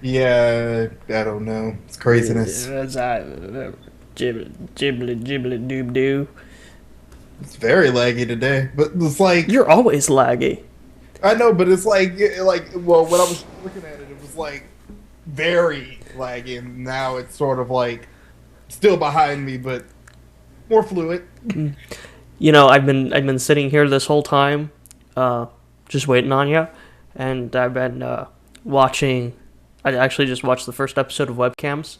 Yeah, I don't know. It's craziness. It's Ghibli doob doo. It's very laggy today, but it's like You're always laggy. I know, but it's well, when I was looking at it, it was like very laggy, and now it's sort of like still behind me, but more fluid. You know, I've been sitting here this whole time, uh, just waiting on you, and I've been watching. I actually just watched the first episode of Webcams.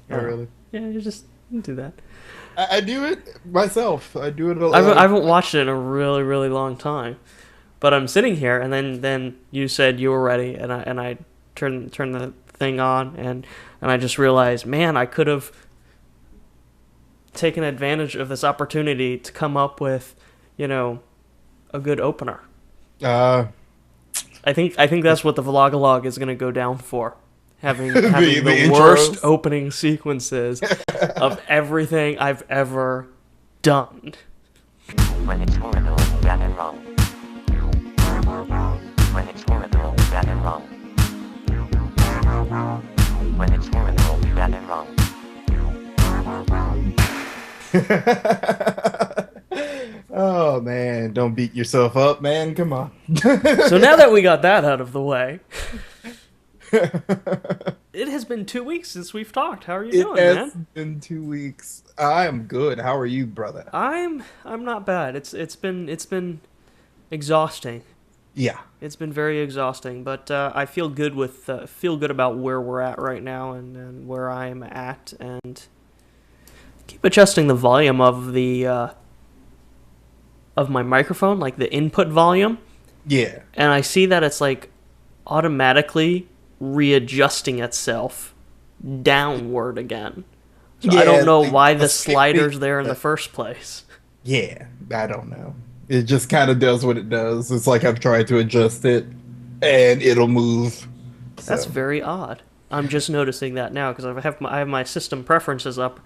Oh, really? Yeah, you just do that. I do it myself. I do it. I haven't watched it in a really really long time, but I'm sitting here, and then you said you were ready, and I turned the thing on, and I just realized, man, I could have taken advantage of this opportunity to come up with, you know, a good opener. Uh, I think that's what the vlogalog is going to go down for. Having the the worst intros. opening sequences of everything I've ever done. When it's horrible, bad and wrong. When it's horrible, bad and wrong. When it's horrible, bad and wrong. Oh man, don't beat yourself up, man. Come on. So now that we got that out of the way, it has been 2 weeks since we've talked. How are you It doing, has man? been 2 weeks. I am good. How are you, brother? I'm not bad. It's been exhausting. Yeah. It's been very exhausting, but I feel good feel good about where we're at right now and where I am at, and keep adjusting the volume of my microphone, like the input volume, Yeah. and I see that it's like automatically readjusting itself downward again. So I don't know why the slider's there in the first place. Yeah, I don't know. It just kind of does what it does. It's like I've tried to adjust it, and it'll move. That's So, very odd. I'm just noticing that now because I have my system preferences up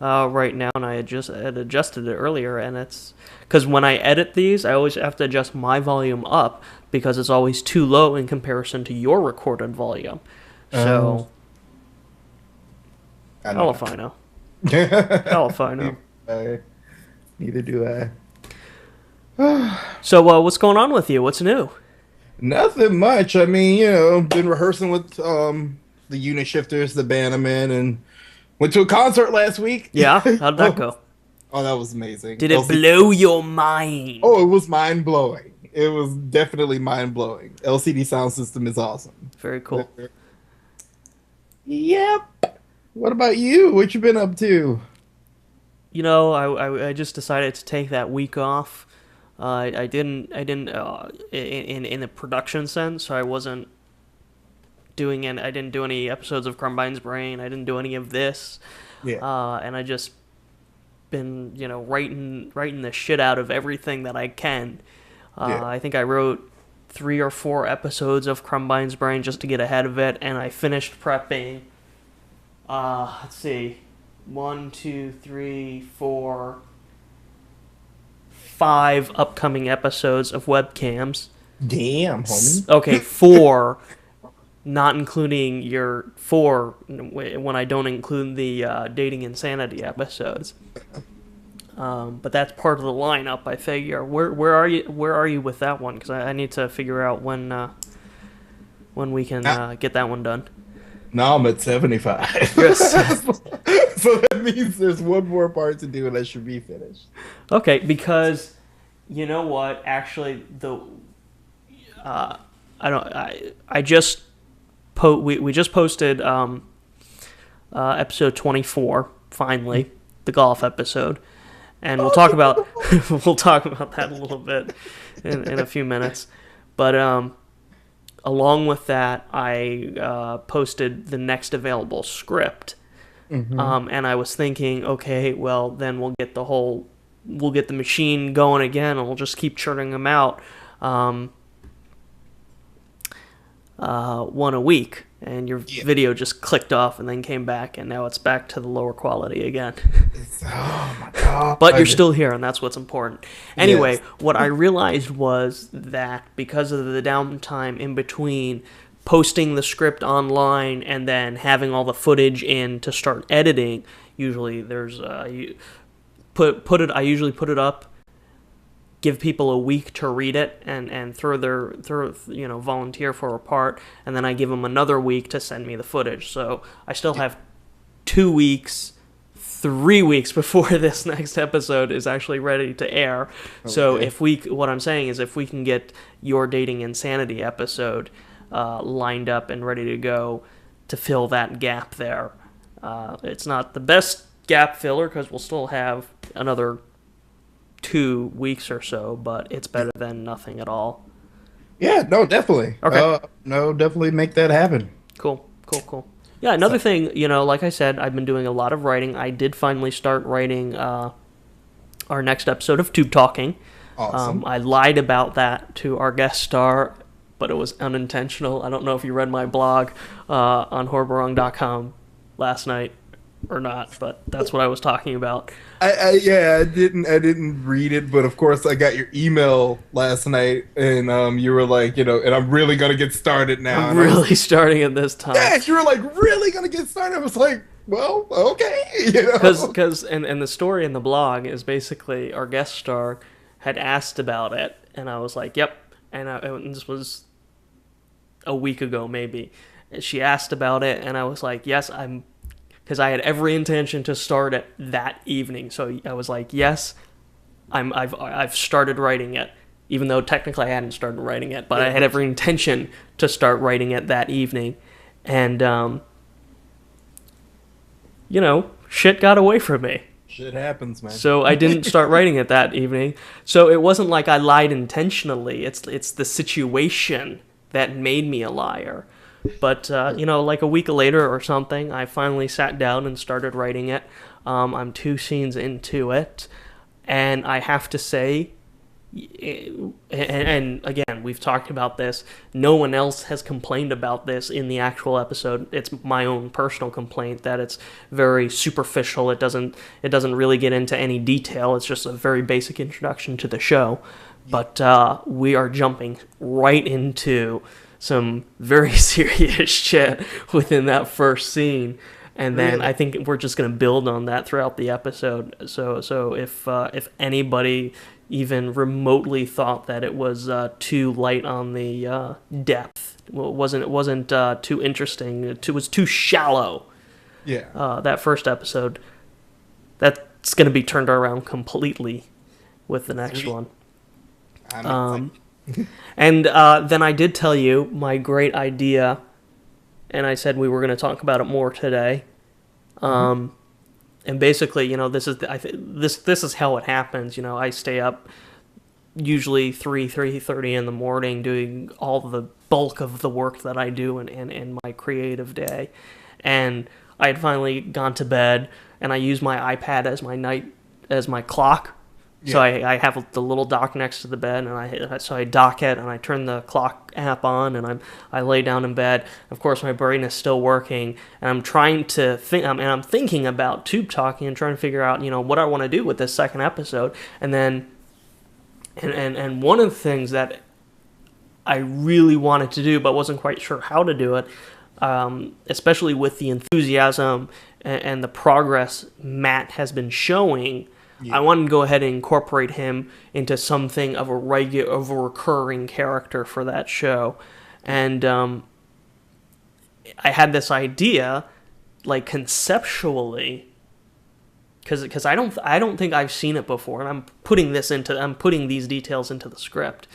right now, and had adjusted it earlier, and it's because when I edit these, I always have to adjust my volume up because it's always too low in comparison to your recorded volume. So I hell don't if I know. know. Hell if I know. Neither do I. So what's going on with you? What's new? Nothing much. I mean, been rehearsing with the unit shifters, the band I'm in, and went to a concert last week. Yeah, how'd that go? Oh, that was amazing. Did it blow your mind? Oh, it was mind blowing. It was definitely mind blowing. LCD sound system is awesome. Very cool. Yep. What about you? What you been up to? You know, I just decided to take that week off. I didn't in a production sense. I wasn't doing I didn't do any episodes of Krumbine's Brain. I didn't do any of this. Yeah. And I just been writing the shit out of everything that I can. Yeah. I think I wrote 3 or 4 episodes of Krumbine's Brain just to get ahead of it, and I finished prepping. Let's see, 1, 2, 3, 4, 5 upcoming episodes of Webcams. Damn, homie. Okay, 4, not including your 4 when I don't include the Dating Insanity episodes. But that's part of the lineup, I figure. Where are you with that one? Because I need to figure out when we can get that one done. Now I'm at 75. Yes. So that means there's one more part to do and that should be finished. Okay, because you know what? Actually, I just we just posted episode 24 finally, the golf episode, and we'll talk about we'll talk about that a little bit in a few minutes, but along with that, I posted the next available script. And I was thinking, okay, well, then we'll get the machine going again, and we'll just keep churning them out one a week. And your video just clicked off and then came back, and now it's back to the lower quality again. Oh my god. But you're still here, and that's what's important. Anyway, Yes. what I realized was that because of the downtime in between posting the script online and then having all the footage in to start editing. Usually there's I usually put it up, give people a week to read it and volunteer for a part, and then I give them another week to send me the footage. So I still have 2 weeks, 3 weeks before this next episode is actually ready to air. Okay. So what I'm saying is if we can get Your Dating Insanity episode lined up and ready to go to fill that gap there. It's not the best gap filler because we'll still have another 2 weeks or so, but it's better than nothing at all. Yeah, no, definitely. Okay. Definitely make that happen. Cool. Yeah, another thing, like I said, I've been doing a lot of writing. I did finally start writing our next episode of Tube Talking. Awesome. I lied about that to our guest star, but it was unintentional. I don't know if you read my blog on Horbawrong.com last night or not, but that's what I was talking about. I didn't read it, but of course I got your email last night, and you were like, and I'm really gonna get started now. I'm really starting at this time. Yeah, you were like, really gonna get started. I was like, well, okay, Because the story in the blog is basically our guest star had asked about it, and I was like, yep, and this was a week ago maybe. She asked about it, and I was like, yes, because I had every intention to start it that evening. So I was like, yes, I've started writing it, even though technically I hadn't started writing it, but I had every intention to start writing it that evening. And, shit got away from me. Shit happens, man. So I didn't start writing it that evening. So it wasn't like I lied intentionally. It's the situation that made me a liar. But, like a week later or something, I finally sat down and started writing it. I'm 2 scenes into it, and I have to say, and again, we've talked about this, no one else has complained about this in the actual episode. It's my own personal complaint that it's very superficial. It doesn't really get into any detail. It's just a very basic introduction to the show. But we are jumping right into some very serious shit within that first scene, and then I think we're just going to build on that throughout the episode. So if anybody even remotely thought that it was too light on the depth, well, it wasn't too interesting. It was too shallow. Yeah. That first episode, that's going to be turned around completely with the next one. And then I did tell you my great idea, and I said we were going to talk about it more today. And basically, this is this is how it happens. I stay up usually 3:30 in the morning doing all the bulk of the work that I do in my creative day. And I had finally gone to bed, and I use my iPad as my clock. Yeah. So I have the little dock next to the bed, and I dock it, and I turn the clock app on, and I lay down in bed. Of course, my brain is still working, and I'm trying to think, and I'm thinking about Tube Talking and trying to figure out, what I want to do with this second episode. And then, and one of the things that I really wanted to do, but wasn't quite sure how to do it, especially with the enthusiasm and the progress Matt has been showing. Yeah. I wanted to go ahead and incorporate him into something of a recurring character for that show, and I had this idea, like conceptually, because I don't think I've seen it before, and I'm putting these details into the script.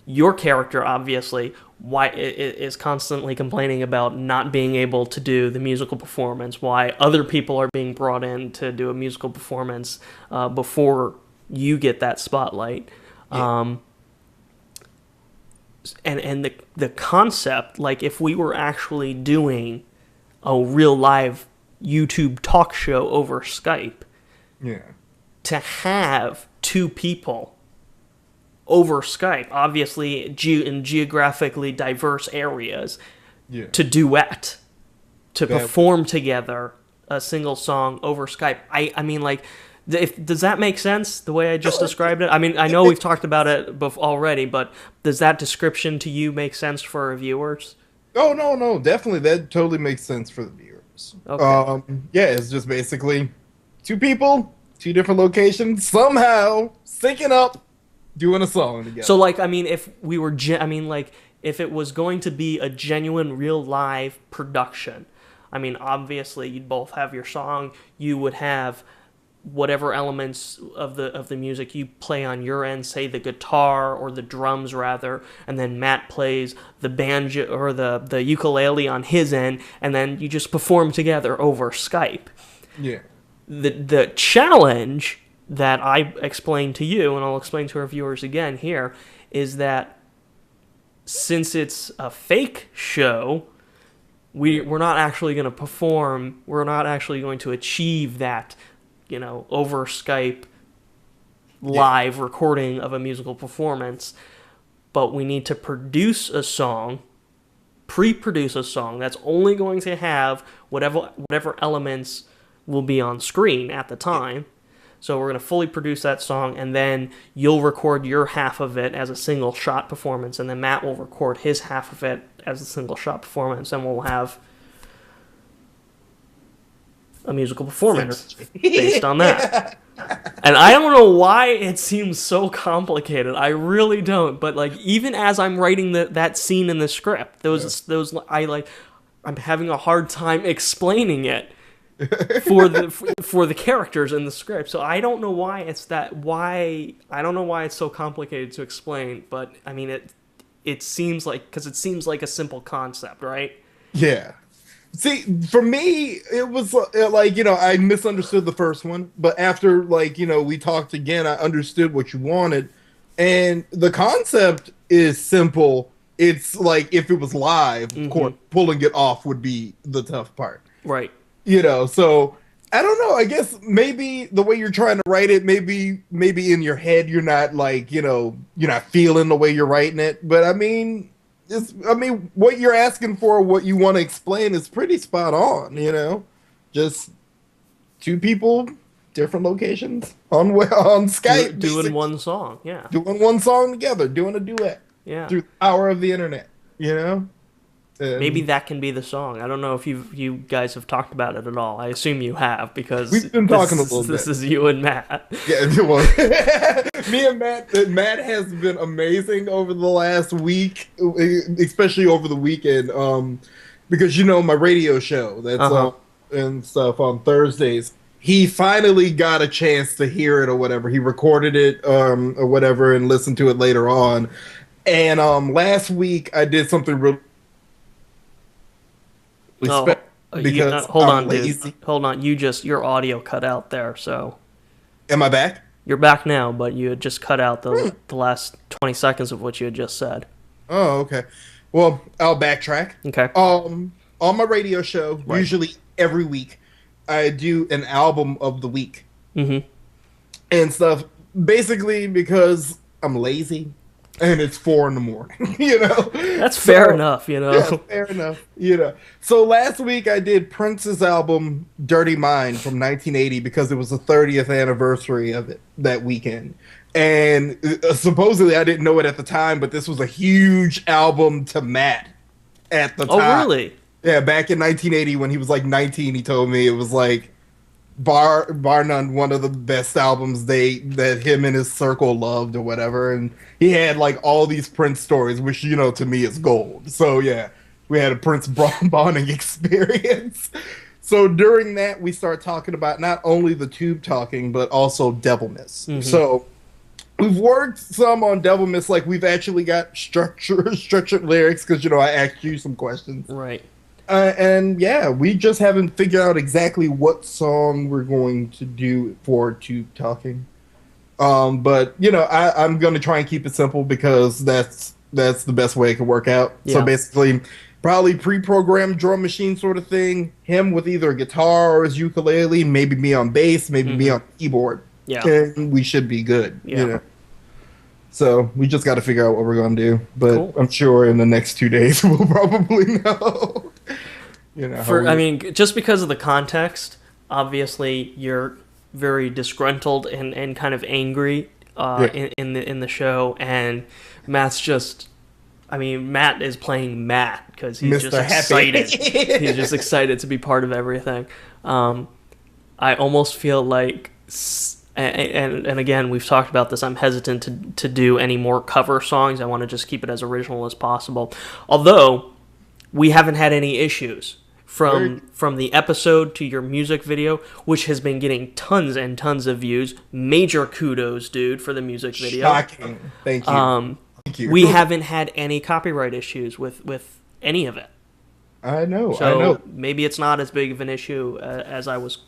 Your character obviously is constantly complaining about not being able to do the musical performance, why other people are being brought in to do a musical performance before you get that spotlight. Yeah. And the concept, like if we were actually doing a real live YouTube talk show over Skype, to have 2 people over Skype, obviously in geographically diverse areas, to duet, to perform together a single song over Skype. I mean, like, does that make sense, the way I just described it? I mean, I know we've talked about it already, but does that description to you make sense for our viewers? Oh no, definitely that totally makes sense for the viewers. Okay. Yeah, it's just basically two people, two different locations, somehow syncing up, doing a song together. So, like, I mean, if we were, I mean, like, if it was going to be a genuine, real live production, I mean, obviously, you'd both have your song. You would have whatever elements of the music you play on your end, say the guitar or the drums rather, and then Matt plays the banjo or the ukulele on his end, and then you just perform together over Skype. Yeah. The challenge that I explained to you, and I'll explain to our viewers again here, is that since it's a fake show, we're not actually going to perform, we're not actually going to achieve that, over Skype live recording of a musical performance, but we need to produce a song, pre-produce a song that's only going to have whatever elements will be on screen at the time. So we're going to fully produce that song, and then you'll record your half of it as a single shot performance, and then Matt will record his half of it as a single shot performance, and we'll have a musical performance based on that. And I don't know why it seems so complicated. I really don't. But like, even as I'm writing that scene in the script, I'm having a hard time explaining it for the characters in the script. So I don't know why I don't know why it's so complicated to explain. But I mean, it seems like, because it seems like a simple concept, right? Yeah. See, for me, it was like, I misunderstood the first one, but after, like, we talked again, I understood what you wanted. And the concept is simple. It's like, if it was live, of course, pulling it off would be the tough part. Right. So I don't know. I guess maybe the way you're trying to write it, maybe in your head, you're not like, you're not feeling the way you're writing it. But I mean, what you're asking for, what you want to explain is pretty spot on, just two people, different locations on Skype. Doing one song, yeah. Doing one song together, doing a duet. Yeah. Through the power of the internet, Maybe that can be the song. I don't know if you guys have talked about it at all. I assume you have, because we've been talking a little bit. This is you and Matt. Yeah, well, me and Matt. Matt has been amazing over the last week, especially over the weekend. Because my radio show that's and stuff on Thursdays. He finally got a chance to hear it or whatever. He recorded it or whatever and listened to it later on. And last week I did something really. Because hold I'm on, lazy. dude. Hold on. Your audio cut out there. So. Am I back? You're back now, but you had just cut out the last 20 seconds of what you had just said. Oh, okay. Well, I'll backtrack. Okay. On my radio show, Right. usually every week, I do an album of the week. Mm-hmm. And stuff. Basically because I'm lazy. And it's 4 a.m. That's fair enough, Yeah, fair enough. So last week I did Prince's album Dirty Mind from 1980 because it was the 30th anniversary of it that weekend. And supposedly I didn't know it at the time, but this was a huge album to Matt at the time. Oh, really? Yeah, back in 1980 when he was like 19, he told me it was like bar none one of the best albums that him and his circle loved or whatever. And he had like all these Prince stories, which to me is gold. So yeah, we had a Prince bonding experience. So during that, we start talking about not only the tube talking but also Devilness. Mm-hmm. So we've worked some on Devilness, like we've actually got structured lyrics because I asked you some questions, right? And yeah, we just haven't figured out exactly what song we're going to do for tube talking. But I'm going to try and keep it simple because that's the best way it can work out. Yeah. So basically, probably pre-programmed drum machine sort of thing. Him with either a guitar or his ukulele, maybe me on bass, maybe me on keyboard. Yeah, and we should be good. Yeah. So we just got to figure out what we're going to do. But cool. I'm sure in the next 2 days we'll probably know. Just because of the context, obviously you're very disgruntled and kind of angry in the show, and Matt's just I mean, Matt is playing Matt because he's Mr. just Happy. excited. He's just excited to be part of everything. I almost feel like, and again, we've talked about this, I'm hesitant to do any more cover songs. I want to just keep it as original as possible. Although, we haven't had any issues from the episode to your music video, which has been getting tons and tons of views. Major kudos, dude, for the music video. Shocking. Thank you. Thank you. We haven't had any copyright issues with any of it. I know. So maybe it's not as big of an issue as I was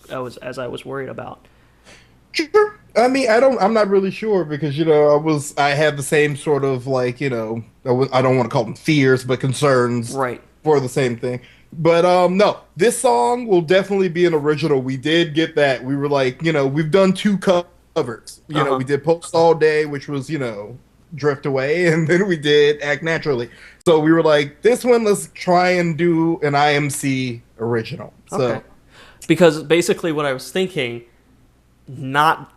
worried about. Sure. I mean, I'm not really sure because I had the same sort of like I don't want to call them fears, but concerns, Right. for the same thing. But no, this song will definitely be an original. We did get that. We were like, we've done 2 covers. We did Post All Day, which was Drift Away, and then we did Act Naturally. So we were like, this one, let's try and do an IMC original. So because basically what I was thinking, not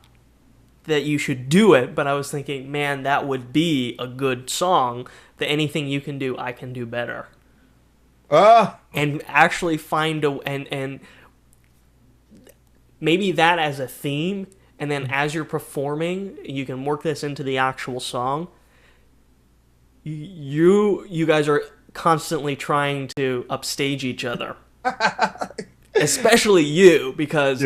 that you should do it, but I was thinking, man, that would be a good song. That anything you can do, I can do better. And actually find and maybe that as a theme, and then as you're performing, you can work this into the actual song. You guys are constantly trying to upstage each other. Especially you, because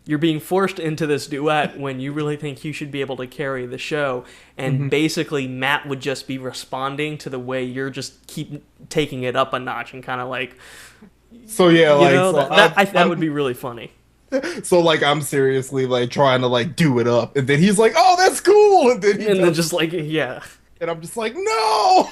you're being forced into this duet when you really think you should be able to carry the show. And basically, Matt would just be responding to the way you're just keep taking it up a notch and kind of like... So, yeah, that would be really funny. So, like, I'm seriously, like, trying to, like, do it up. And then he's like, oh, that's cool! And then just like, yeah. And I'm just like, no!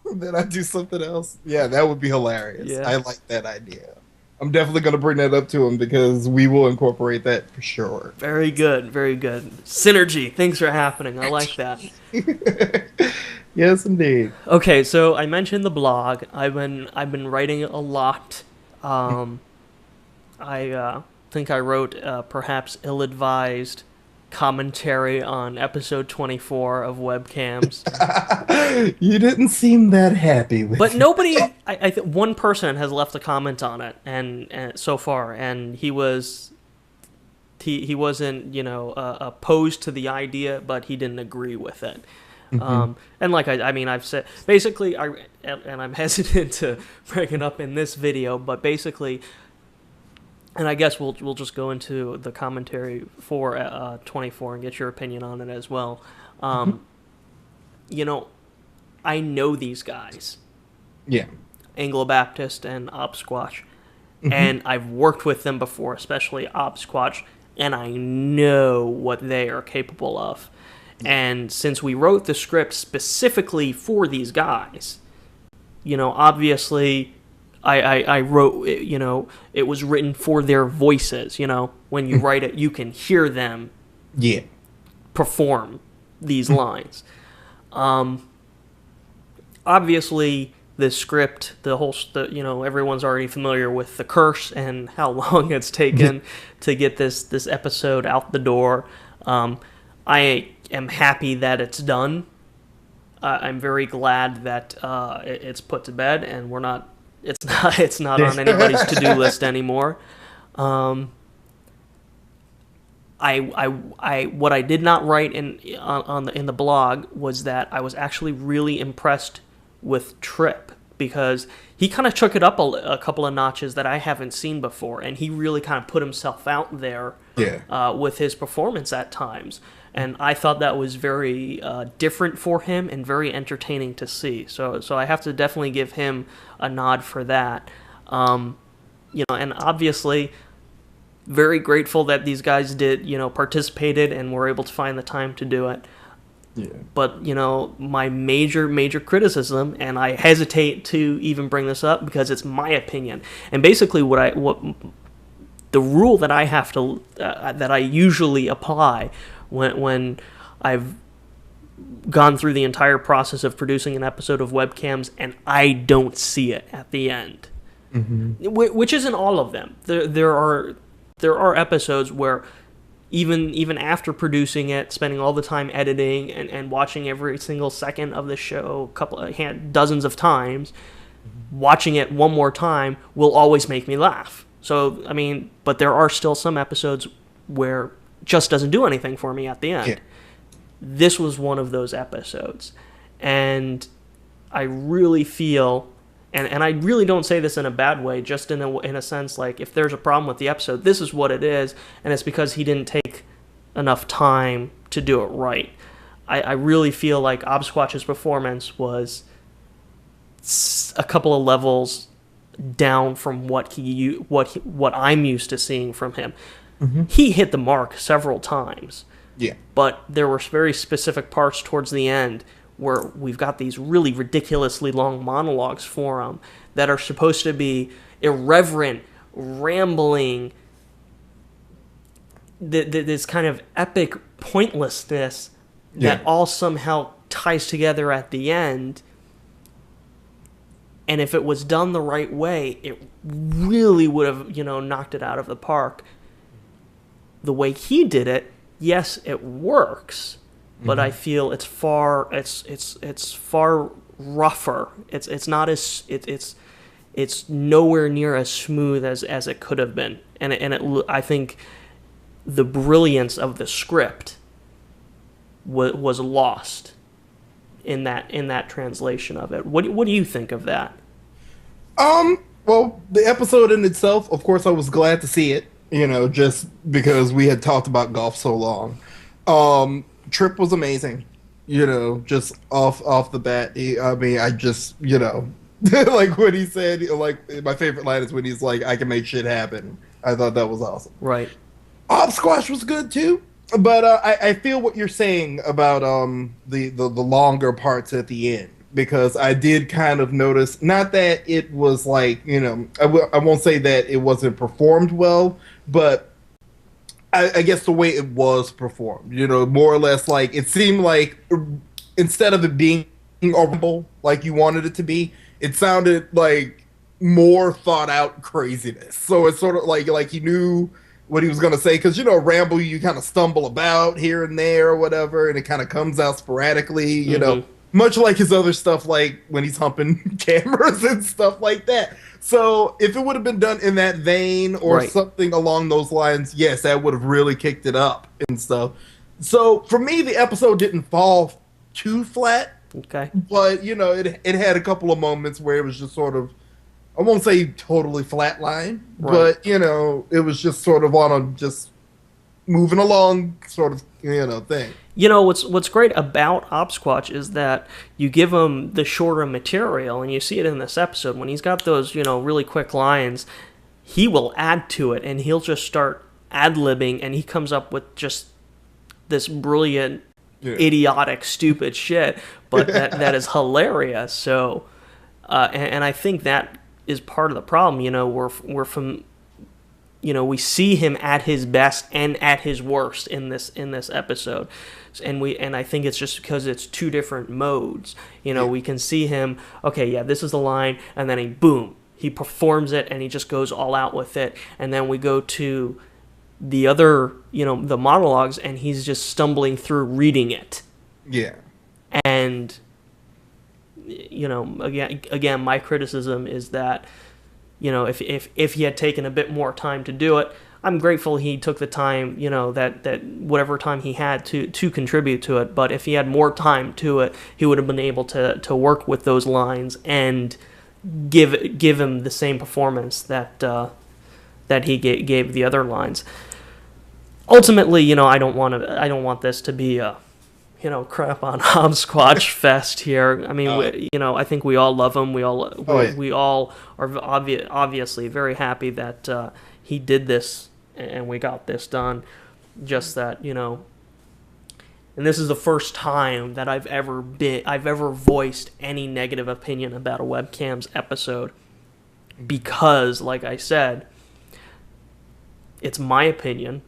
And then I do something else. Yeah, that would be hilarious. Yeah. I like that idea. I'm definitely going to bring that up to him because we will incorporate that for sure. Very good, very good. Synergy, things are happening. I like that. Yes, indeed. Okay, so I mentioned the blog. I've been writing a lot. I think I wrote perhaps ill-advised commentary on episode 24 of Webcams. You didn't seem that happy with But it. nobody, I think one person has left a comment on it, and so far, and he wasn't, opposed to the idea, but he didn't agree with it. And like I've said, basically, and I'm hesitant to bring it up in this video, but basically, and I guess we'll just go into the commentary for 24 and get your opinion on it as well. I know these guys. Yeah. Anglo-Baptist and Obsquatch. And I've worked with them before, especially Obsquatch, and I know what they are capable of. And since we wrote the script specifically for these guys, obviously I wrote, it was written for their voices, when you write it, you can hear them perform these lines. Obviously, the script, everyone's already familiar with the curse and how long it's taken to get this episode out the door. I am happy that it's done. I'm very glad that it's put to bed, and it's not on anybody's to-do list anymore. What I did not write in the blog was that I was actually really impressed with Tripp, because he kind of took it up a couple of notches that I haven't seen before, and he really kind of put himself out there with his performance at times. And I thought that was very different for him and very entertaining to see. So I have to definitely give him a nod for that. And obviously, very grateful that these guys participated and were able to find the time to do it. Yeah. But, my major criticism, and I hesitate to even bring this up because it's my opinion. And basically the rule that I have to, that I usually apply when I've gone through the entire process of producing an episode of Webcams and I don't see it at the end, which isn't all of them. There are episodes where even after producing it, spending all the time editing and watching every single second of the show dozens of times, watching it one more time will always make me laugh. So, I mean, but there are still some episodes where it just doesn't do anything for me at the end. Yeah. This was one of those episodes. And I really feel, and I really don't say this in a bad way, just in a sense, like, if there's a problem with the episode, this is what it is, and it's because he didn't take enough time to do it right. I really feel like Obsquatch's performance was a couple of levels down from what I'm used to seeing from him. Mm-hmm. He hit the mark several times. Yeah. But there were very specific parts towards the end where we've got these really ridiculously long monologues for him that are supposed to be irreverent, rambling, this kind of epic pointlessness that all somehow ties together at the end. And if it was done the right way, it really would have, knocked it out of the park. The way he did it, yes, it works, but I feel it's far rougher. It's not as it's nowhere near as smooth as it could have been, and I think the brilliance of the script was lost in that translation of it. What do you think of that? Well, the episode in itself, of course, I was glad to see it. Just because we had talked about golf so long. Trip was amazing. Just off the bat. I just, like what he said, like my favorite line is when he's like, I can make shit happen. I thought that was awesome. Right. Squash was good too. But I feel what you're saying about the longer parts at the end. Because I did kind of notice, not that it was like, I won't say that it wasn't performed well, but I guess the way it was performed, more or less, like, it seemed like instead of it being horrible like you wanted it to be, it sounded like more thought out craziness. So it's sort of like he knew what he was going to say, because, ramble, you kind of stumble about here and there or whatever, and it kind of comes out sporadically, much like his other stuff, like when he's humping cameras and stuff like that. So if it would have been done in that vein or something along those lines, yes, that would have really kicked it up and stuff. So for me, the episode didn't fall too flat. Okay. But, it had a couple of moments where it was just sort of, I won't say totally flatline, but, it was just sort of on a just moving along sort of, thing. What's great about Obsquatch is that you give him the shorter material, and you see it in this episode. When he's got those, really quick lines, he will add to it, and he'll just start ad-libbing, and he comes up with just this brilliant, idiotic, stupid shit, but that is hilarious. So, and I think that is part of the problem. We're from... we see him at his best and at his worst in this episode, and I think it's just because it's two different modes. We can see him. Okay, yeah, this is the line, and then he performs it, and he just goes all out with it. And then we go to the other, the monologues, and he's just stumbling through reading it. Yeah, and again, my criticism is that. If he had taken a bit more time to do it, I'm grateful he took the time, that whatever time he had to contribute to it. But if he had more time to it, he would have been able to work with those lines and give him the same performance that he gave the other lines. Ultimately, I don't want this to be a crap on Obsquatch fest here. I mean, I think we all love him. We all are obviously very happy that he did this and we got this done. Just that, and this is the first time that I've ever voiced any negative opinion about a Webcams episode, because, like I said, it's my opinion.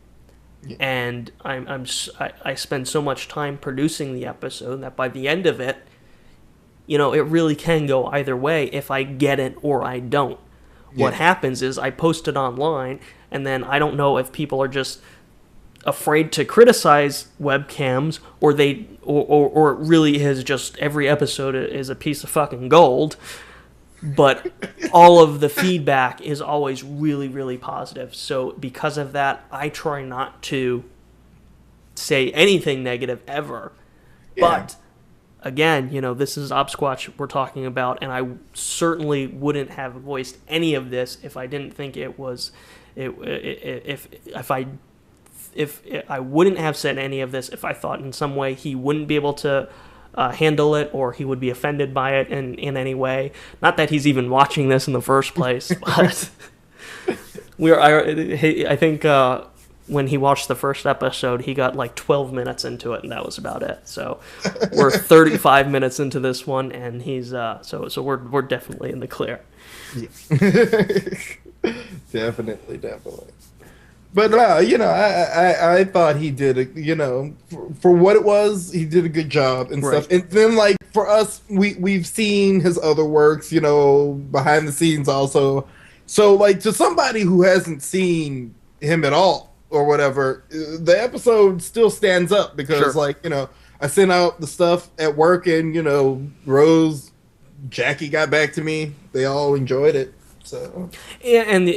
Yeah. And I spend so much time producing the episode that by the end of it, it really can go either way if I get it or I don't. Yeah. What happens is I post it online, and then I don't know if people are just afraid to criticize webcams, or it really is just every episode is a piece of fucking gold. But all of the feedback is always really, really positive. So because of that, I try not to say anything negative ever. Yeah. But again, this is Obsquatch we're talking about, and I certainly wouldn't have voiced any of this if I didn't think it was if I wouldn't have said any of this if I thought in some way he wouldn't be able to handle it, or he would be offended by it in any way. Not that he's even watching this in the first place, but I think when he watched the first episode, he got like 12 minutes into it, and that was about it. So we're 35 minutes into this one, and he's so we're definitely in the clear. Yeah. Definitely. But I thought he did for what it was, he did a good job and stuff. And then like for us, we've seen his other works, behind the scenes also. So like to somebody who hasn't seen him at all or whatever, the episode still stands up because I sent out the stuff at work, and Rose, Jackie got back to me. They all enjoyed it. So yeah, and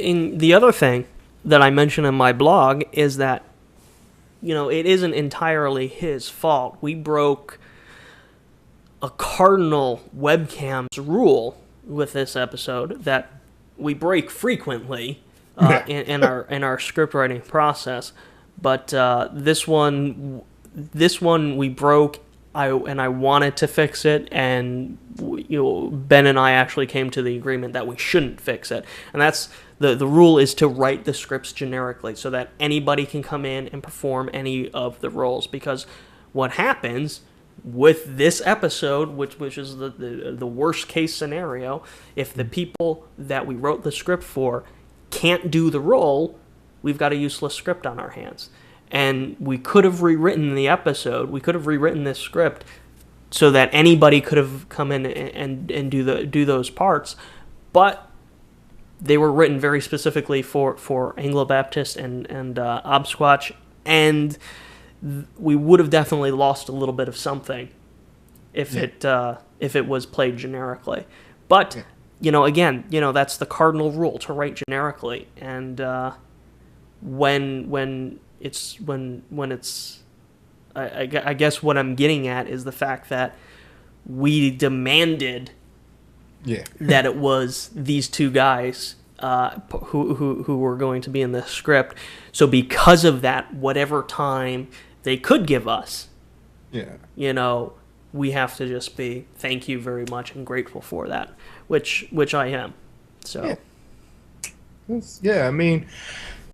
the other thing that I mention in my blog is that, it isn't entirely his fault. We broke a cardinal webcams rule with this episode that we break frequently in our script writing process. But this one we broke. I wanted to fix it, and Ben and I actually came to the agreement that we shouldn't fix it. And that's the rule is to write the scripts generically so that anybody can come in and perform any of the roles. Because what happens with this episode, which is the worst case scenario, if the people that we wrote the script for can't do the role, we've got a useless script on our hands. And we could have rewritten the episode. We could have rewritten this script so that anybody could have come in and do those parts, but they were written very specifically for Anglo-Baptist and Obsquatch, and we would have definitely lost a little bit of something if it was played generically. But again, that's the cardinal rule, to write generically, and when it's I guess what I'm getting at is the fact that we demanded that it was these two guys who were going to be in the script. So because of that, whatever time they could give us, we have to just be thank you very much and grateful for that, which I am. So I mean,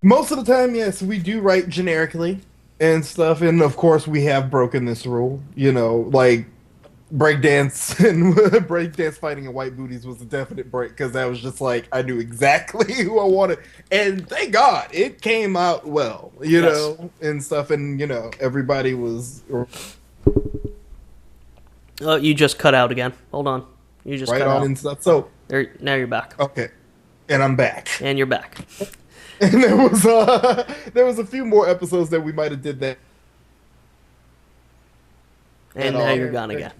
most of the time, yes, we do write generically and stuff, and of course we have broken this rule. Like breakdance and breakdance fighting in white booties was a definite break, because that was just like I knew exactly who I wanted, and thank God it came out well, and stuff, and everybody was. Oh, you just cut out again. Hold on, you just right cut on out. And stuff. So now you're back. Okay, and I'm back. And you're back. And there was a few more episodes that we might have did that. And now you're gone again.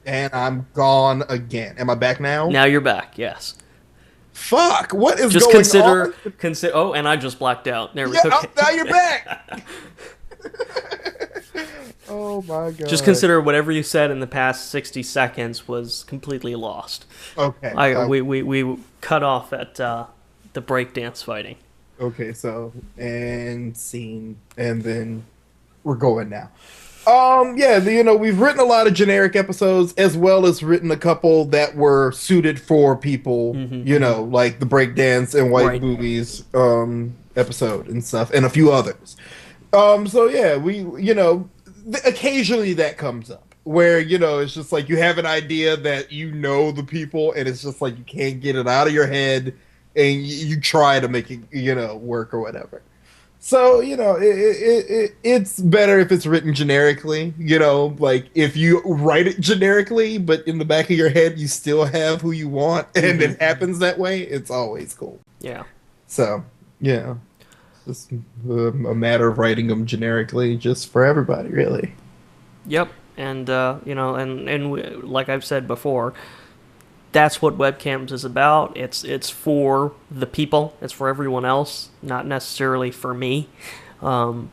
And I'm gone again. Am I back now? Now you're back. Yes. Fuck! What is just going on? Consider. Oh, and I just blacked out. There we go. Okay. Now you're back. Oh my God! Just consider whatever you said in the past 60 seconds was completely lost. Okay. We cut off at the breakdance fighting. Okay, so and scene, and then we're going now. We've written a lot of generic episodes, as well as written a couple that were suited for people, like the breakdance and white boobies episode and stuff, and a few others. Occasionally that comes up where, it's just like you have an idea that the people, and it's just like you can't get it out of your head, and you try to make it, work or whatever. So, it's better if it's written generically, like if you write it generically, but in the back of your head, you still have who you want, and it happens that way. It's always cool. Yeah. So, yeah. Just a matter of writing them generically, just for everybody, really. Yep, and like I've said before, that's what webcams is about. It's for the people. It's for everyone else, not necessarily for me. Um,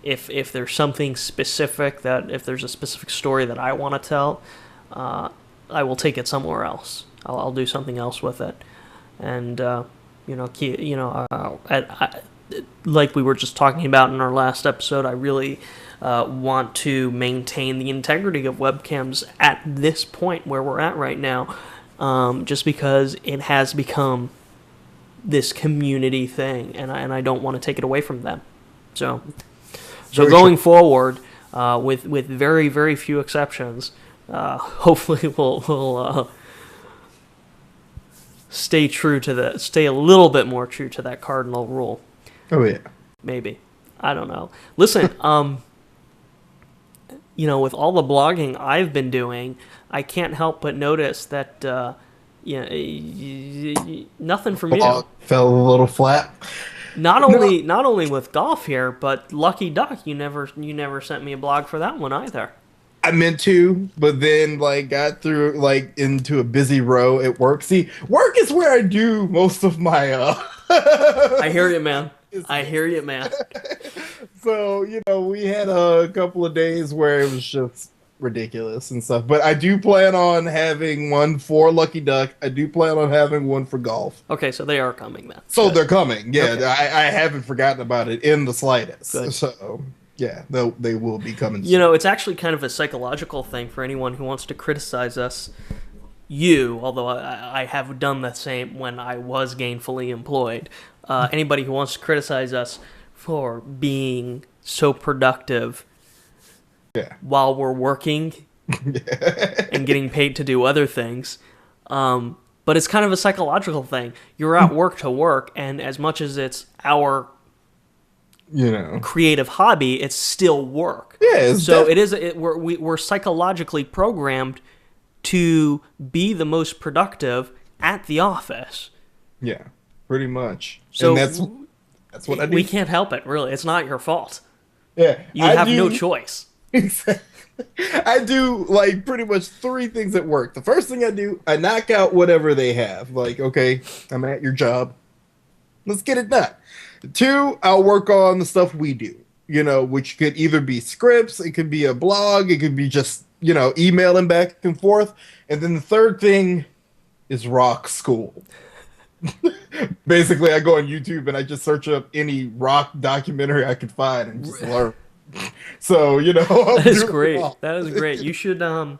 if there's something specific if there's a specific story that I want to tell, I will take it somewhere else. I'll do something else with it, and like we were just talking about in our last episode, I really want to maintain the integrity of webcams at this point where we're at right now, just because it has become this community thing, and I don't want to take it away from them. So going forward, with very, very few exceptions, hopefully we'll stay a little bit more true to that cardinal rule. Oh yeah, Maybe. I don't know. Listen, with all the blogging I've been doing, I can't help but notice that nothing from you. Fell a little flat. Not only with golf here, but Lucky Duck. You never sent me a blog for that one either. I meant to, but then got through into a busy row at work. See, work is where I do most of my I hear you, man. I hear you, man. So, we had a couple of days where it was just ridiculous and stuff. But I do plan on having one for Lucky Duck. I do plan on having one for golf. Okay, so they are coming then. So Good. they're coming. Yeah, Okay. I haven't forgotten about it in the slightest. Good. So, yeah, they will be coming soon. It's actually kind of a psychological thing for anyone who wants to criticize us. Although I have done the same when I was gainfully employed. Anybody who wants to criticize us for being so productive while we're working and getting paid to do other things. But it's kind of a psychological thing. You're at work to work, and as much as it's our creative hobby, it's still work. Yeah. So we're psychologically programmed to be the most productive at the office. Yeah, pretty much. So and that's what I do. We can't help it, really. It's not your fault. Yeah, You have no choice. I do pretty much three things at work. The first thing I do, I knock out whatever they have. Okay, I'm at your job. Let's get it done. Two, I'll work on the stuff we do, which could either be scripts, it could be a blog, it could be just, emailing back and forth. And then the third thing is rock school. Basically, I go on YouTube and I just search up any rock documentary I could find and just learn. So, that is great. That is great. You should, yeah,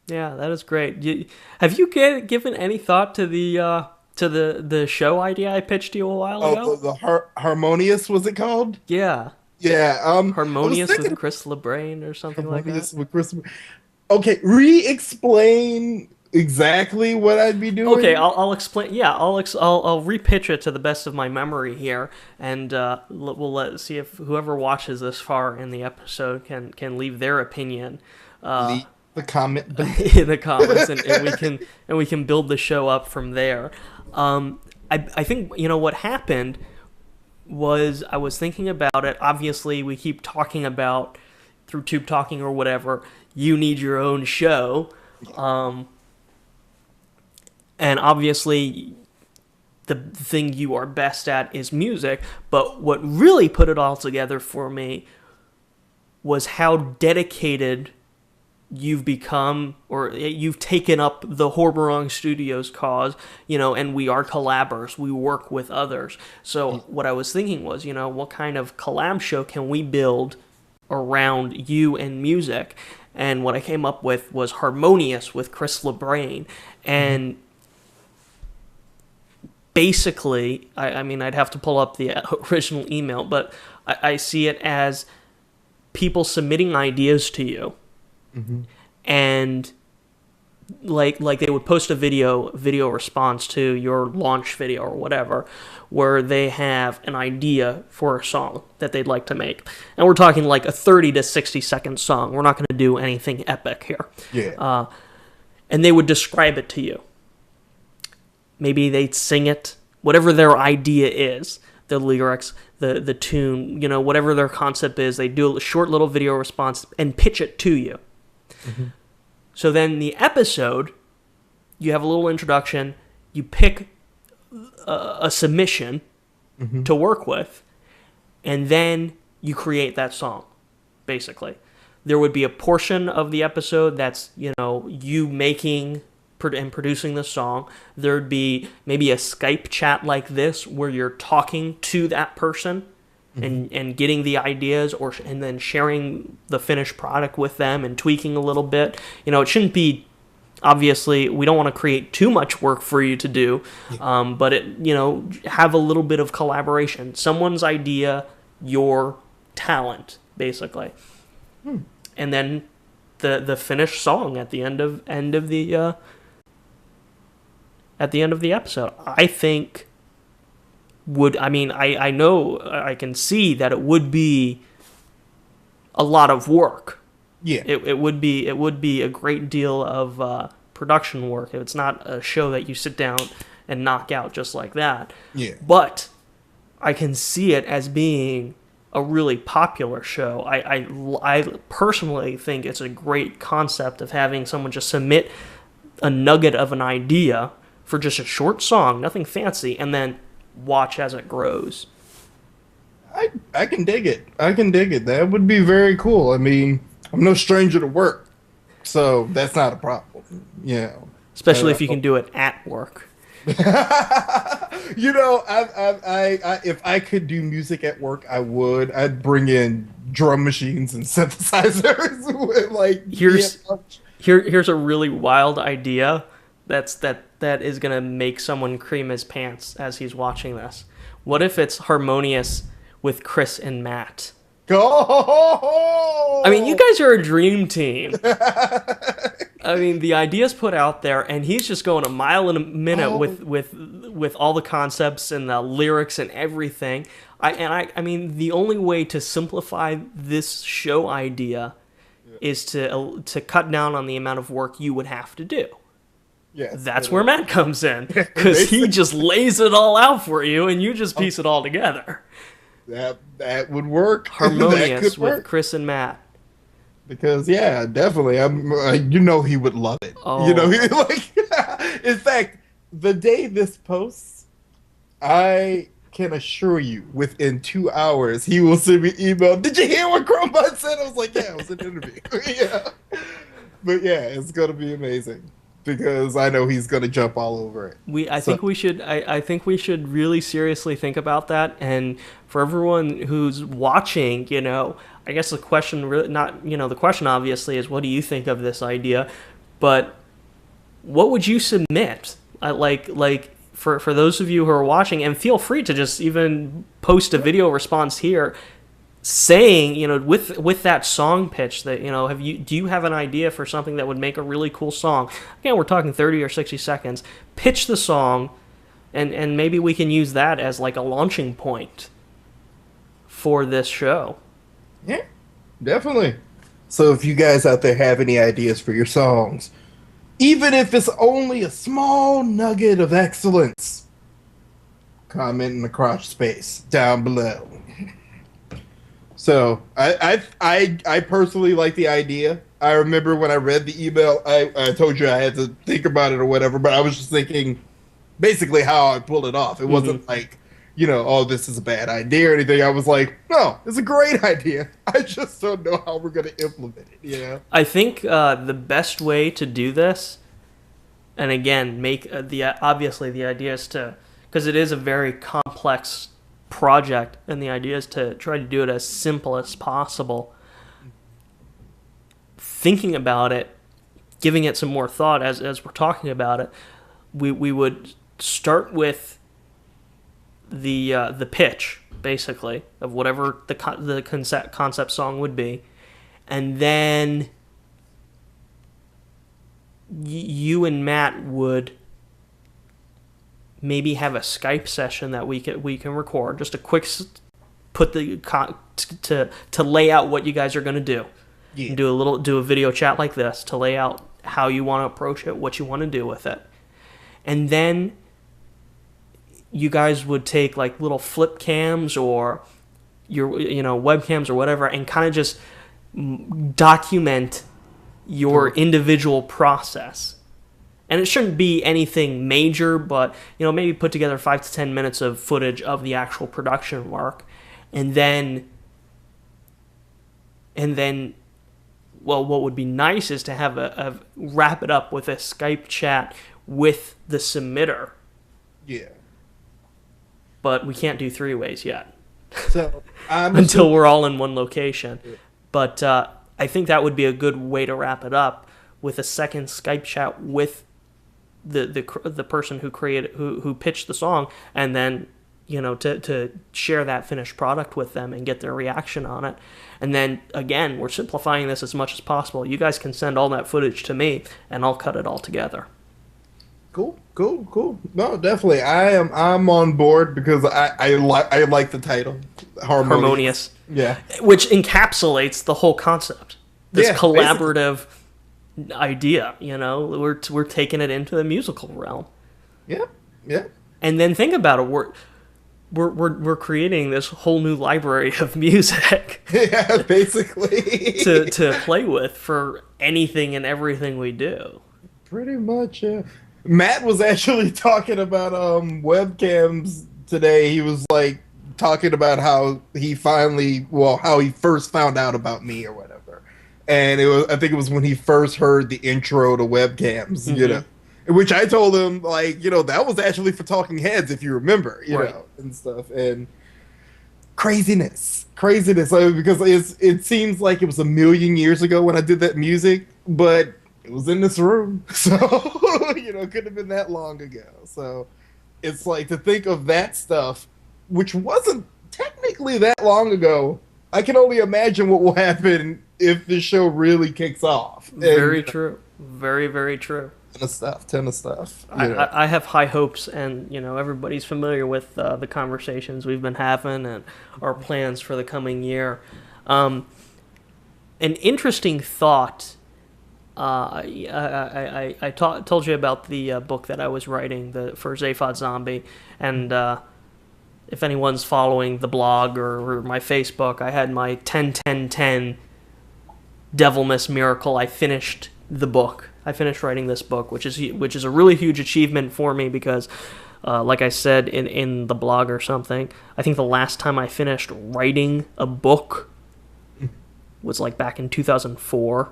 that is great. Have you given any thought to the show idea I pitched you a while ago? The Harmonious, was it called? Yeah. Yeah. Harmonious with Chris LeBrane or something like that? Harmonious with Chris. Okay, re-explain exactly what I'd be doing. Okay, I'll explain. Yeah, I'll repitch it to the best of my memory here, and we'll see if whoever watches this far in the episode can leave their opinion. Leave the comment in the comments, and we can build the show up from there. I think what happened was I was thinking about it. Obviously, we keep talking about through Tube Talking or whatever. You need your own show. And obviously, the thing you are best at is music. But what really put it all together for me was how dedicated you've become, or you've taken up the Horbawrong Studios cause, and we are collabers. We work with others. So what I was thinking was, what kind of collab show can we build around you and music? And what I came up with was Harmonious with Chris LeBrane. And basically, I mean, I'd have to pull up the original email, but I see it as people submitting ideas to you. Mm-hmm. And like they would post a video response to your launch video or whatever, where they have an idea for a song that they'd like to make. And we're talking like a 30 to 60 second song. We're not going to do anything epic here. Yeah. And they would describe it to you. Maybe they'd sing it. whatever their idea is, the lyrics, the tune, you know, whatever their concept is, they do a short little video response and pitch it to you. Mm-hmm. So then the episode, you have a little introduction, you pick a submission to work with, and then you create that song, basically. There would be a portion of the episode that's, you know, you making and producing the song. There'd be maybe a Skype chat like this where you're talking to that person and getting the ideas, and then sharing the finished product with them and tweaking a little bit. You know, it shouldn't be, obviously, we don't want to create too much work for you to do, but it, you know, have a little bit of collaboration. Someone's idea, your talent, basically. And then the finished song at the end of the episode, I think I know I can see that it would be a lot of work. Yeah. It would be a great deal of production work. It's not a show that you sit down and knock out just like that. Yeah. But I can see it as being a really popular show. I personally think it's a great concept of having someone just submit a nugget of an idea for just a short song, nothing fancy, and then watch as it grows. I can dig it. I can dig it. That would be very cool. I mean, I'm no stranger to work, so that's not a problem. You know, especially if you can do it at work. You know, I if I could do music at work, I would. I'd bring in drum machines and synthesizers. With, here's a really wild idea. That is gonna make someone cream his pants as he's watching this. What if it's harmonious with Chris and Matt? Go! I mean, you guys are a dream team. I mean, the idea's put out there, and he's just going a mile in a minute with all the concepts and the lyrics and everything. I mean, the only way to simplify this show idea is to cut down on the amount of work you would have to do. Yes, that's where Matt comes in, because he just lays it all out for you, and you just piece it all together. That would work. Harmonious with Chris and Matt. Because definitely, you know he would love it. Oh. You know, in fact, the day this posts, I can assure you, within 2 hours, he will send me an email. Did you hear what Krumbine said? I was like, yeah, it was an interview. But it's gonna be amazing. Because I know he's going to jump all over it. I think we should really seriously think about that. And for everyone who's watching, you know, I guess the question the question obviously is, what do you think of this idea? But what would you submit? For those of you who are watching, and feel free to just even post a video response here, saying, you know, with that song pitch that, you know, do you have an idea for something that would make a really cool song? Again, we're talking 30 or 60 seconds. Pitch the song, and maybe we can use that as like a launching point for this show. Yeah, definitely. So if you guys out there have any ideas for your songs, even if it's only a small nugget of excellence, comment in the crotch space down below. So I personally like the idea. I remember when I read the email, I told you I had to think about it or whatever, but I was just thinking basically how I pulled it off. It wasn't like, you know, oh, this is a bad idea or anything. I was like, no, it's a great idea. I just don't know how we're going to implement it, you know? I think the best way to do this, and again, make obviously the idea is to, because it is a very complex project, and the idea is to try to do it as simple as possible. Thinking about it, giving it some more thought as we're talking about it, we would start with the pitch, basically, of whatever the concept song would be, and then you and Matt would maybe have a Skype session that we can record, just a quick put the to lay out what you guys are going to do. Yeah. Do a video chat like this to lay out how you want to approach it, what you want to do with it. And then you guys would take like little flip cams or your webcams or whatever, and kind of just document your individual process. And it shouldn't be anything major, but maybe put together 5 to 10 minutes of footage of the actual production work, and then well, what would be nice is to have a wrap it up with a Skype chat with the submitter. Yeah. But we can't do 3-ways yet. So until we're all in one location. Yeah. But I think that would be a good way to wrap it up, with a second Skype chat with the person who pitched the song, and then to share that finished product with them and get their reaction on it. And then again, we're simplifying this as much as possible. You guys can send all that footage to me, and I'll cut it all together. Cool. No, definitely. I'm on board because I like the title, Harmonious. Yeah. Which encapsulates the whole concept. This collaborative idea, we're taking it into the musical realm. Yeah. And then think about it. We're creating this whole new library of music. Yeah, basically. to play with for anything and everything we do. Pretty much, yeah. Matt was actually talking about webcams today. He was like talking about how he first found out about me or whatever. And I think it was when he first heard the intro to webcams, which I told him, like, that was actually for Talking Heads, if you remember, you know, and stuff. And craziness, like, because it seems like it was a million years ago when I did that music, but it was in this room, so it couldn't have been that long ago. So it's like, to think of that stuff, which wasn't technically that long ago. I can only imagine what will happen if the show really kicks off. Very true. Very, very true. Ton of stuff. I have high hopes, and everybody's familiar with the conversations we've been having and our plans for the coming year. An interesting thought. I told you about the book that I was writing for Zaphod Zombie, and if anyone's following the blog or my Facebook, I had my 10-10-10 Devilmas Miracle. I finished the book. I finished writing this book, which is a really huge achievement for me because, like I said in the blog or something, I think the last time I finished writing a book was like back in 2004.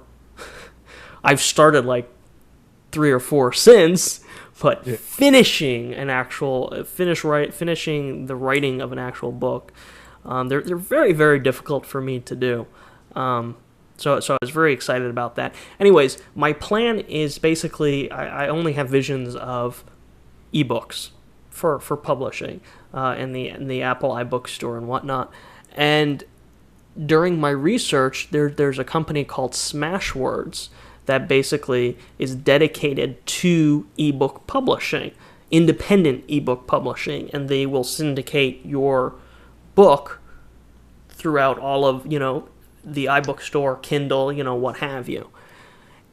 I've started like 3 or 4 since, but finishing the writing of an actual book, they're very, very difficult for me to do. So I was very excited about that. Anyways, my plan is basically I only have visions of ebooks for publishing in the Apple iBook store and whatnot. And during my research, there's a company called Smashwords that basically is dedicated to ebook publishing, independent ebook publishing, and they will syndicate your book throughout all of, the iBook store, Kindle, what have you.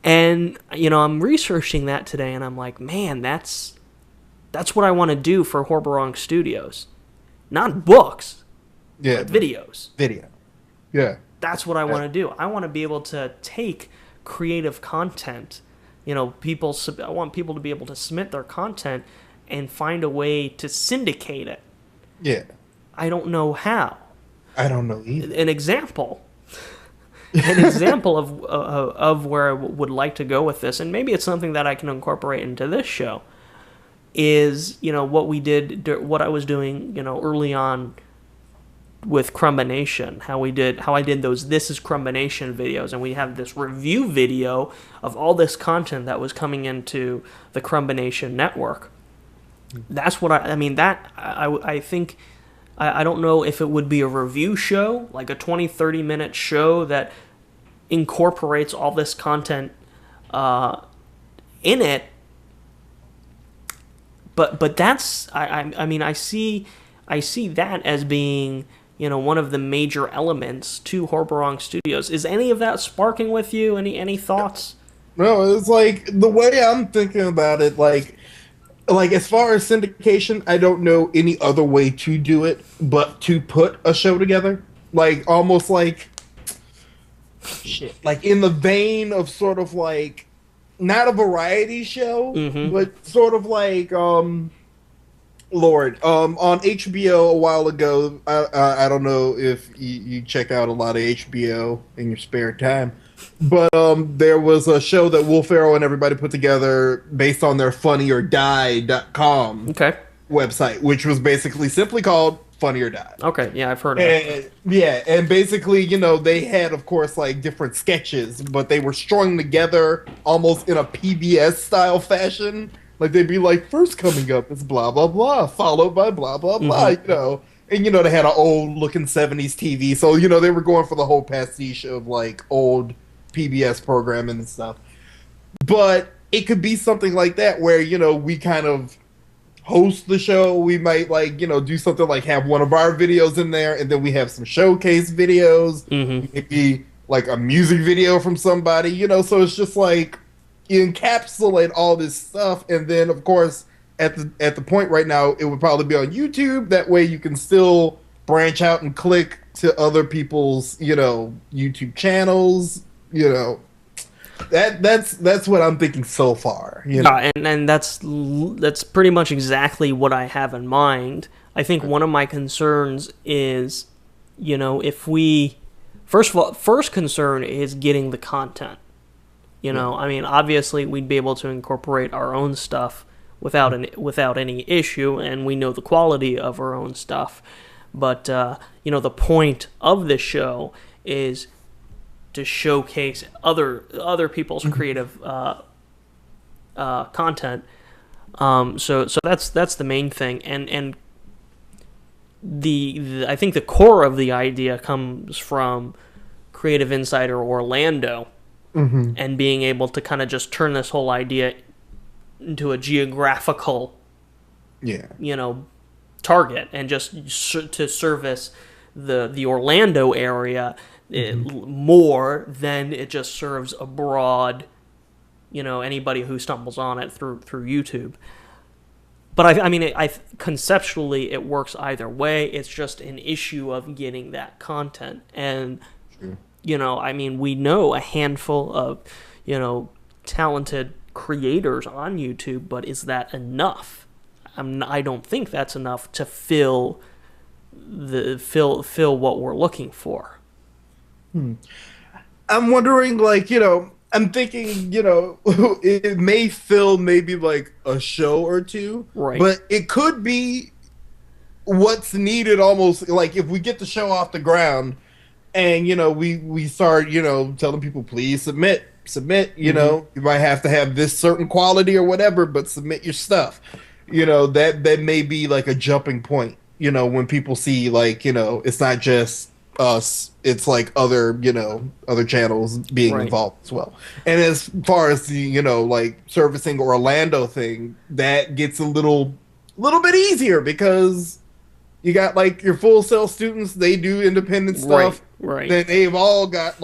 And, I'm researching that today, and I'm like, man, that's what I want to do for Horbawrong Studios. Not books, but videos. Video. Yeah. That's what I want to do. I want to be able to take creative content. I want people to be able to submit their content and find a way to syndicate it. Yeah. I don't know how. I don't know either. An example of where I would like to go with this, and maybe it's something that I can incorporate into this show, is what I was doing early on with Krumbination, how I did those This is Krumbination videos, and we have this review video of all this content that was coming into the Krumbination network. That's what I think. I don't know if it would be a review show, like a 20-30 minute show that incorporates all this content in it. But that's I see that as being one of the major elements to Horbawrong Studios. Is any of that sparking with you? Any thoughts? No, it's like the way I'm thinking about it. Like, like as far as syndication, I don't know any other way to do it but to put a show together. Like almost like shit. Like in the vein of sort of like not a variety show, but sort of like on HBO a while ago. I don't know if you check out a lot of HBO in your spare time, but there was a show that Will Ferrell and everybody put together based on their funnyordie.com website, which was basically simply called Funny or Die. Okay, yeah, I've heard of it. Yeah, and basically, they had, of course, like different sketches, but they were strung together almost in a PBS style fashion. Like they'd be like, first coming up is blah blah blah, followed by blah blah blah, And they had an old looking 70s TV, so they were going for the whole pastiche of like old PBS programming and stuff. But it could be something like that where we kind of host the show. We might do something like have one of our videos in there, and then we have some showcase videos, maybe like a music video from somebody, so it's just like you encapsulate all this stuff, and then of course at the point right now it would probably be on YouTube. That way you can still branch out and click to other people's YouTube channels. That's what I'm thinking so far. And that's pretty much exactly what I have in mind. I think one of my concerns is, if we first concern is getting the content. I mean, obviously we'd be able to incorporate our own stuff without any issue, and we know the quality of our own stuff. But the point of this show is to showcase other people's creative content. So that's the main thing, and the I think the core of the idea comes from Creative Insider Orlando. And being able to kind of just turn this whole idea into a geographical, target, and just to service the Orlando area more than it just serves a broad, anybody who stumbles on it through YouTube. But I mean, conceptually it works either way. It's just an issue of getting that content. And I mean, we know a handful of, talented creators on YouTube, but is that enough? I don't think that's enough to fill what we're looking for. I'm wondering, I'm thinking, it may fill maybe like a show or two, right? But it could be what's needed almost, like if we get the show off the ground. And, we start, telling people, please submit, you might have to have this certain quality or whatever, but submit your stuff. That may be like a jumping point, when people see it's not just us, it's like other channels being involved as well. And as far as the, servicing Orlando thing, that gets a little bit easier because you got your Full Sail students, they do independent stuff. Right. Then they've all got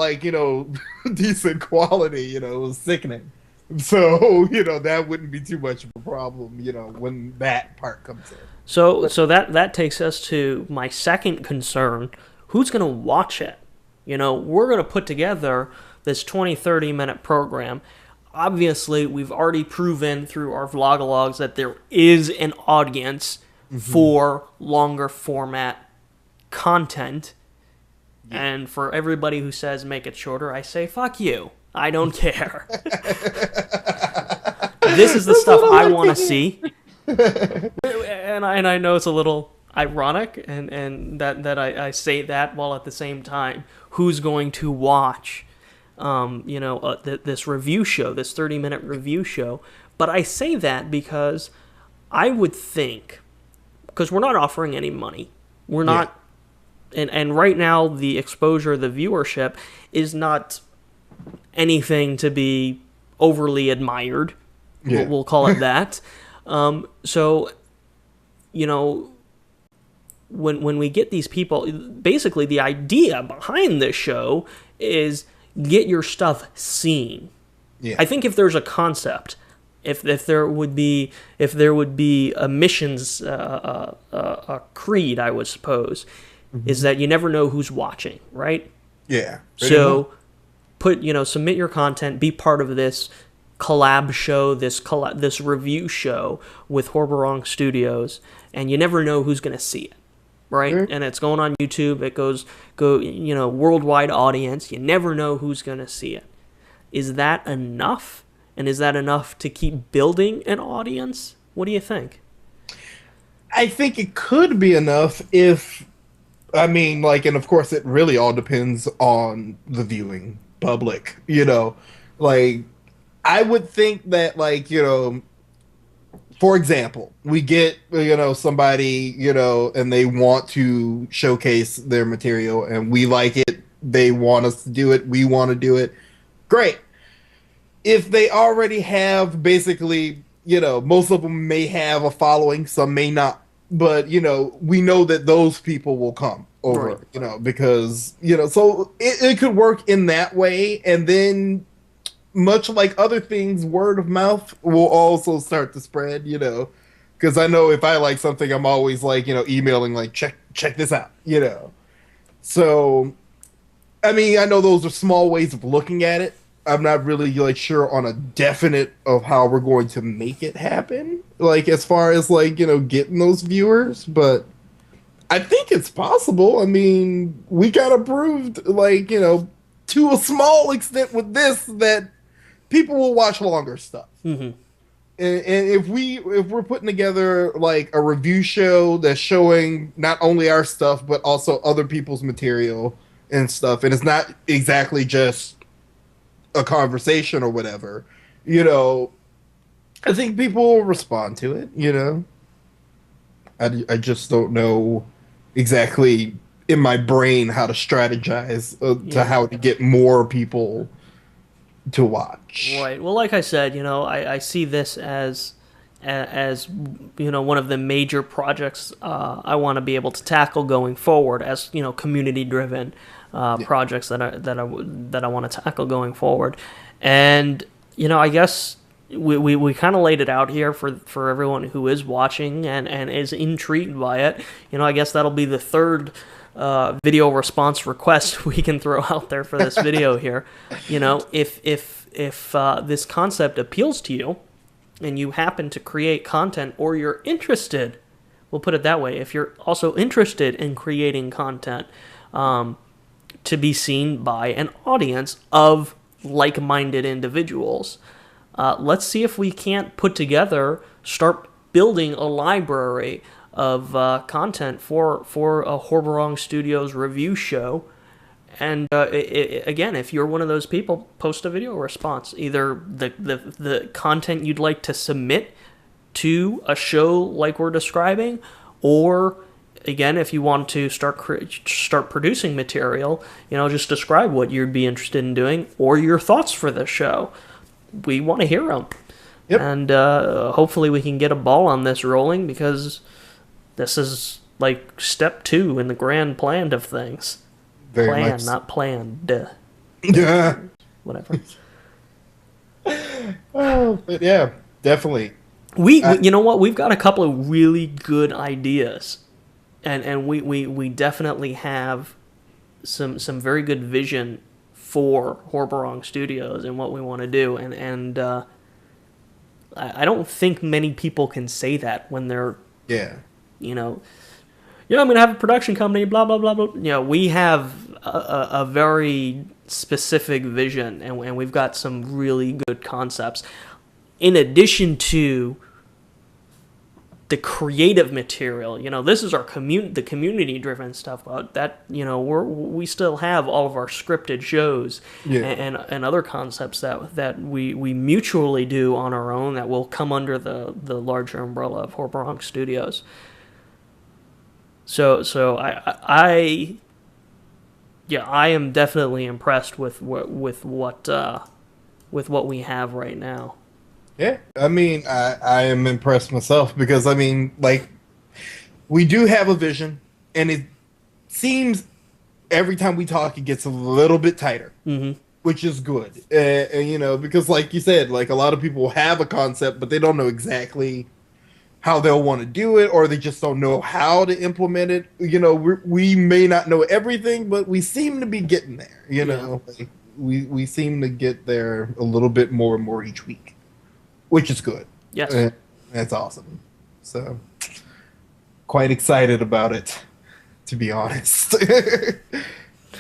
decent quality, it was sickening. So, that wouldn't be too much of a problem, when that part comes in. So that takes us to my second concern. Who's going to watch it? We're going to put together this 20-30 minute program. Obviously, we've already proven through our vlogalogs that there is an audience for longer format content. And for everybody who says make it shorter, I say fuck you. I don't care. This is the stuff I want to see. And I know it's a little ironic and that I say that while at the same time, who's going to watch this review show, this 30-minute review show? But I say that because I would think, because we're not offering any money. We're not, and right now the exposure, the viewership is not anything to be overly admired. Yeah. We'll call it that. So, when we get these people, basically the idea behind this show is get your stuff seen. Yeah. I think if there's a concept, if there would be a missions a creed, I would suppose, is that you never know who's watching, right? Yeah. So submit your content, be part of this collab show, this review show with Horbawrong Studios, and you never know who's going to see it, right? Sure. And it's going on YouTube. It goes worldwide audience. You never know who's going to see it. Is that enough? And is that enough to keep building an audience? What do you think? I think it could be enough if, and of course it really all depends on the viewing public, I would think that, for example, we get, somebody, and they want to showcase their material and we like it. They want us to do it. We want to do it. Great. If they already have basically, most of them may have a following, some may not. But, we know that those people will come over, right. Because, so it could work in that way. And then, much like other things, word of mouth will also start to spread, because I know if I like something, I'm always emailing, check this out, So, I know those are small ways of looking at it. I'm not really sure on a definite of how we're going to make it happen, as far as getting those viewers, but I think it's possible. We got approved to a small extent with this that people will watch longer stuff. Mm-hmm. And if we're putting together a review show that's showing not only our stuff but also other people's material and stuff, and it's not exactly just a conversation or whatever, I think people will respond to it, I just don't know exactly in my brain how to strategize to how to get more people to watch. Right. Well, like I said, I see this as one of the major projects I want to be able to tackle going forward as community driven projects that I want to tackle going forward. And I guess we kind of laid it out here for everyone who is watching and is intrigued by it. I guess that'll be the third video response request we can throw out there for this video here. If this concept appeals to you and you happen to create content, or you're interested, we'll put it that way, if you're also interested in creating content to be seen by an audience of like-minded individuals, let's see if we can't start building a library of content for a Horbawrong Studios review show. And again, if you're one of those people, post a video response, either the content you'd like to submit to a show like we're describing, or again, if you want to start producing material, just describe what you'd be interested in doing or your thoughts for the show. We want to hear them. Yep. And hopefully we can get a ball on this rolling, because this is step 2 in the grand plan of things. Very much. Not planned. Yeah. Whatever. Oh, but yeah, definitely. You know what? We've got a couple of really good ideas. And we definitely have some very good vision for Horbawrong Studios and what we want to do. And I don't think many people can say that when they're, I'm going to have a production company, blah, blah, blah, blah. We have a very specific vision, and we've got some really good concepts. In addition to the creative material, this is our the community-driven stuff. But that, we still have all of our scripted shows and other concepts that we mutually do on our own that will come under the larger umbrella of Horbawrong Studios. So I am definitely impressed with what we have right now. Yeah, I am impressed myself, because we do have a vision, and it seems every time we talk it gets a little bit tighter. Mm-hmm. which is good. And, you know, because like you said, like a lot of people have a concept, but they don't know exactly how they'll want to do it, or they just don't know how to implement it. You know, we may not know everything, but we seem to be getting there. You know, like, we seem to get there a little bit more and more each week, which is good. Yes. That's awesome. So, quite excited about it, to be honest.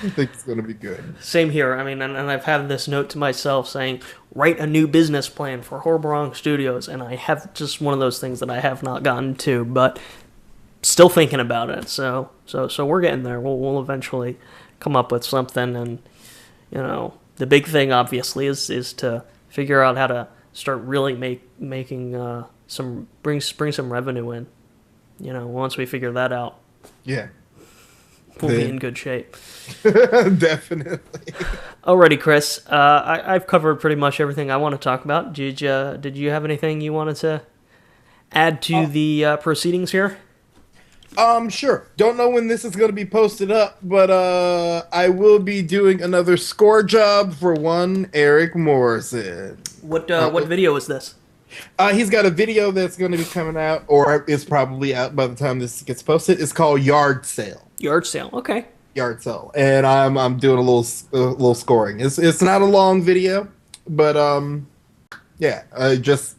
I think it's going to be good. Same here. I mean, and I've had this note to myself saying, write a new business plan for Horbawrong Studios, and I have just one of those things that I have not gotten to, but still thinking about it. So we're getting there. We'll eventually come up with something, and you know, the big thing obviously is to figure out how to start really making bring some revenue in. You know, once we figure that out, yeah, we'll be in good shape. Definitely. Alrighty, Chris. I've covered pretty much everything I want to talk about. Did you have anything you wanted to add to the proceedings here? Sure. Don't know when this is going to be posted up, but I will be doing another score job for one Eric Morrison. What video is this? He's got a video that's going to be coming out, or is probably out by the time this gets posted. It's called Yard Sale. Yard Sale. Okay. Yard Sale, and I'm doing a little scoring. It's not a long video, but yeah, just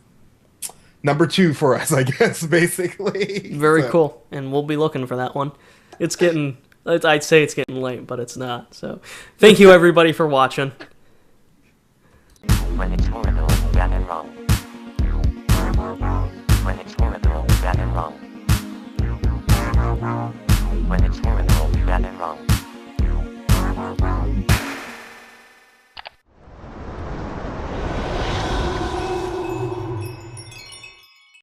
number 2 for us, I guess, basically. Very cool, and we'll be looking for that one. It's getting, I'd say it's getting late, but it's not. So, thank you everybody for watching. When it's horrible, bad and wrong. When it's horrible, bad and wrong. When it's horrible, bad and wrong.